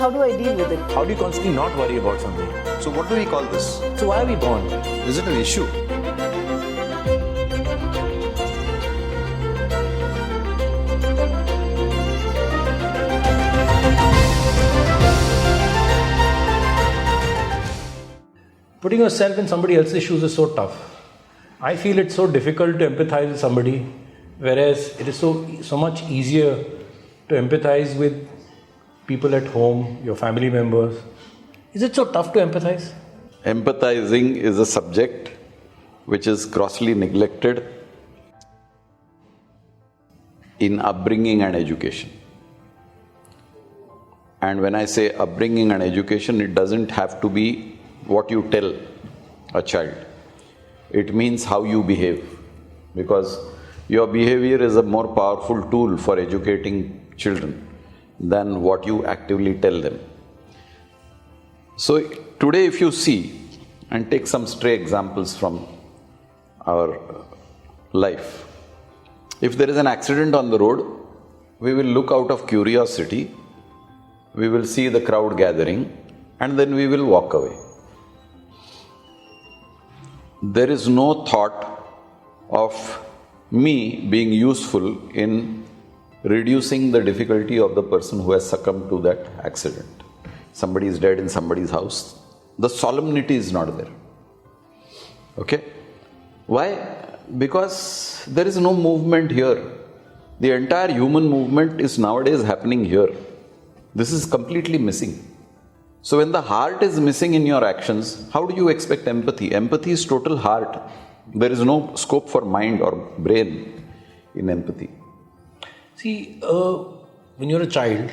how do I deal with it? How do you constantly not worry about something? So what do we call this? So why are we born? Is it an issue? Putting yourself in somebody else's shoes is so tough. I feel it's so difficult to empathize with somebody, whereas it is so much easier to empathize with people at home, your family members. Is it so tough to empathize? Empathizing is a subject which is grossly neglected in upbringing and education. And when I say upbringing and education, it doesn't have to be what you tell a child. It means how you behave, because your behavior is a more powerful tool for educating children than what you actively tell them. So today, if you see, and take some stray examples from our life, if there is an accident on the road, we will look out of curiosity, we will see the crowd gathering, and then we will walk away. There is no thought of me being useful in reducing the difficulty of the person who has succumbed to that accident. Somebody is dead in somebody's house. The solemnity is not there. Okay? Why? Because there is no movement here. The entire human movement is nowadays happening here. This is completely missing. So when the heart is missing in your actions, how do you expect empathy? Empathy is total heart. There is no scope for mind or brain in empathy. See, when you're a child,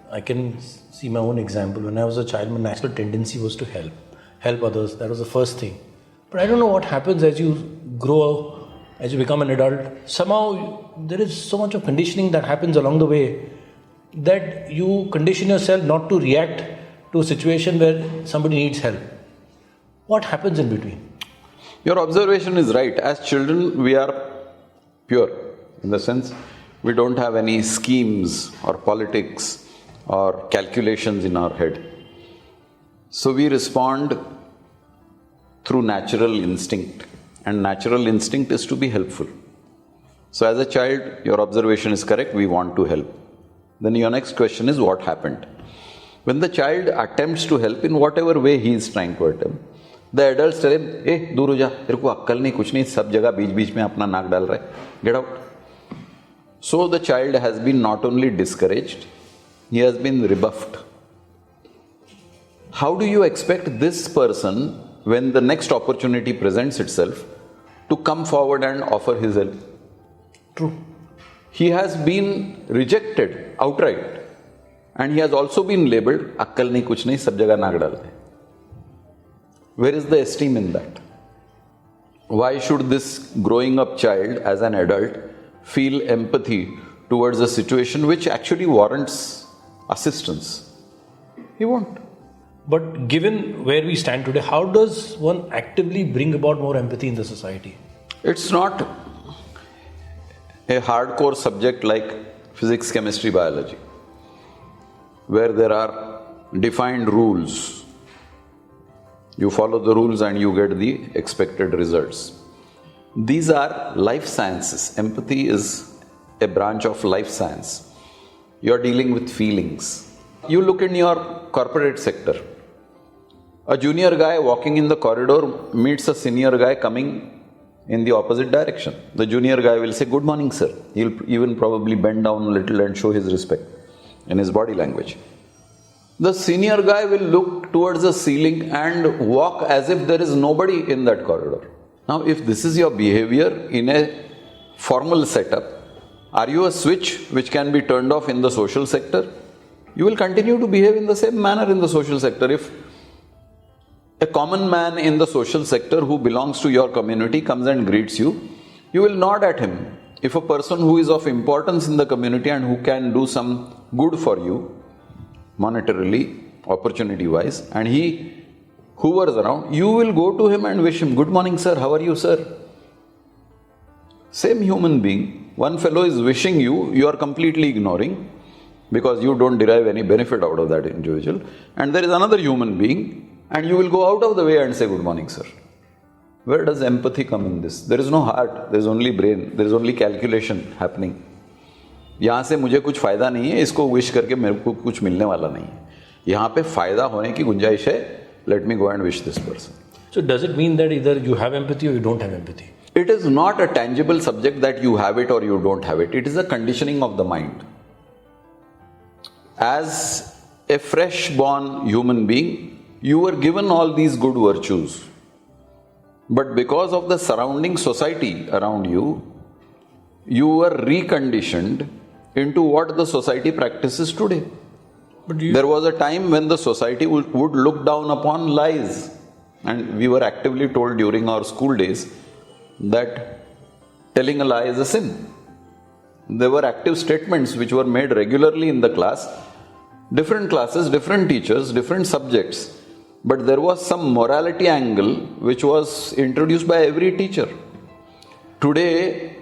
I can see my own example. When I was a child, my natural tendency was to help others. That was the first thing. But I don't know what happens as you grow, as you become an adult. Somehow there is so much of conditioning that happens along the way that you condition yourself not to react to a situation where somebody needs help. What happens in between? Your observation is right. As children, we are pure, in the sense we don't have any schemes or politics or calculations in our head. So we respond through natural instinct, and natural instinct is to be helpful. So as a child, your observation is correct, we want to help. Then your next question is, what happened? When the child attempts to help in whatever way he is trying to attempt, the adults tell him, "Hey, दूर हो जा, तेरे को अक्कल नहीं, कुछ नहीं, सब जगह बीच-बीच में अपना नाक डाल रहा है, get out." So the child has been not only discouraged, he has been rebuffed. How do you expect this person, when the next opportunity presents itself, to come forward and offer his help? True. He has been rejected outright. And he has also been labelled, "Akkal nahi, kuch nahi, sab jagah naak dalte." Where is the esteem in that? Why should this growing up child, as an adult, feel empathy towards a situation which actually warrants assistance? He won't. But given where we stand today, how does one actively bring about more empathy in the society? It's not a hardcore subject like physics, chemistry, biology, where there are defined rules. You follow the rules and you get the expected results. These are life sciences. Empathy is a branch of life science. You are dealing with feelings. You look in your corporate sector. A junior guy walking in the corridor meets a senior guy coming in the opposite direction. The junior guy will say, "Good morning, sir." He'll even probably bend down a little and show his respect in his body language. The senior guy will look towards the ceiling and walk as if there is nobody in that corridor. Now, if this is your behavior in a formal setup, are you a switch which can be turned off in the social sector? You will continue to behave in the same manner in the social sector. If a common man in the social sector who belongs to your community comes and greets you, you will nod at him. If a person who is of importance in the community and who can do some good for you, monetarily, opportunity-wise, and he hovers around, you will go to him and wish him, "Good morning, sir, how are you, sir?" Same human being, one fellow is wishing you, you are completely ignoring. because you don't derive any benefit out of that individual. And there is another human being, and you will go out of the way and say, good morning, sir. Where does empathy come in this? There is no heart, there is only brain, there is only calculation happening. यहाँ से मुझे कुछ फायदा नहीं है, इसको wish करके मेरे को कुछ मिलने वाला नहीं है. यहाँ पे फायदा होने की गुंजाइश है. Let me go and wish this person. So does it mean that either you have empathy or you don't have empathy? It is not a tangible subject that you have it or you don't have it. It is a conditioning of the mind. As a fresh-born human being, you were given all these good virtues. But because of the surrounding society around you, you were reconditioned into what the society practices today. There was a time when the society would look down upon lies, and we were actively told during our school days that telling a lie is a sin. There were active statements which were made regularly in the class, different classes, different teachers, different subjects, but there was some morality angle which was introduced by every teacher. Today,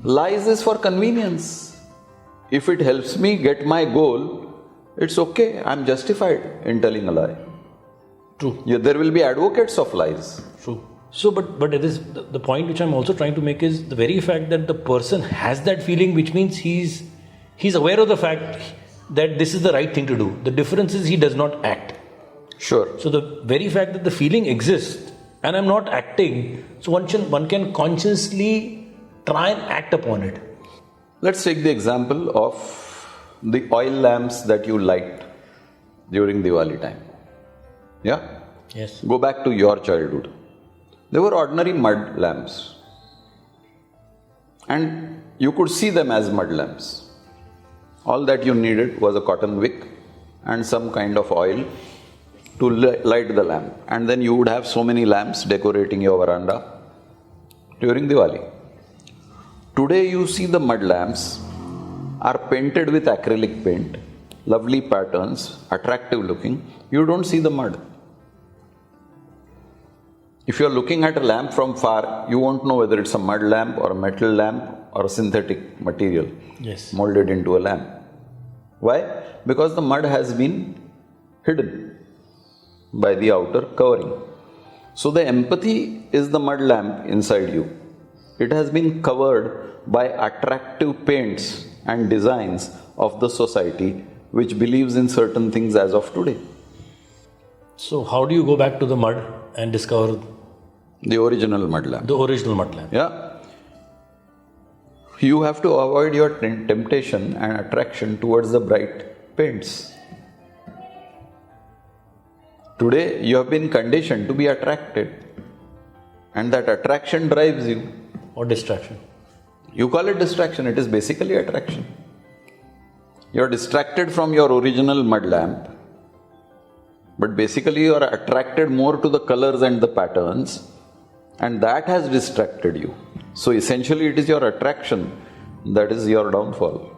lies is for convenience. If it helps me get my goal, it's okay, I'm justified in telling a lie. True. Yeah, there will be advocates of lies. True. So, but it is the point which I'm also trying to make is the very fact that the person has that feeling, which means he's aware of the fact that this is the right thing to do. The difference is he does not act. Sure. So the very fact that the feeling exists and I'm not acting, so one can consciously try and act upon it. Let's take the example of the oil lamps that you light during Diwali time. Yeah? Yes. Go back to your childhood. They were ordinary mud lamps. And you could see them as mud lamps. All that you needed was a cotton wick and some kind of oil to light the lamp. And then you would have so many lamps decorating your veranda during Diwali. Today you see the mud lamps are painted with acrylic paint, lovely patterns, attractive looking. You don't see the mud. If you are looking at a lamp from far, you won't know whether it's a mud lamp or a metal lamp or a synthetic material molded into a lamp. Why? Because the mud has been hidden by the outer covering. So the empathy is the mud lamp inside you. It has been covered by attractive paints and designs of the society which believes in certain things as of today. So how do you go back to the mud and discover the original mud lamp? The original mud lamp. Yeah. You have to avoid your temptation and attraction towards the bright paints. Today you have been conditioned to be attracted, and that attraction drives you. Or distraction. You call it distraction, it is basically attraction. You are distracted from your original mud lamp, but basically you are attracted more to the colors and the patterns, and that has distracted you. So essentially it is your attraction that is your downfall.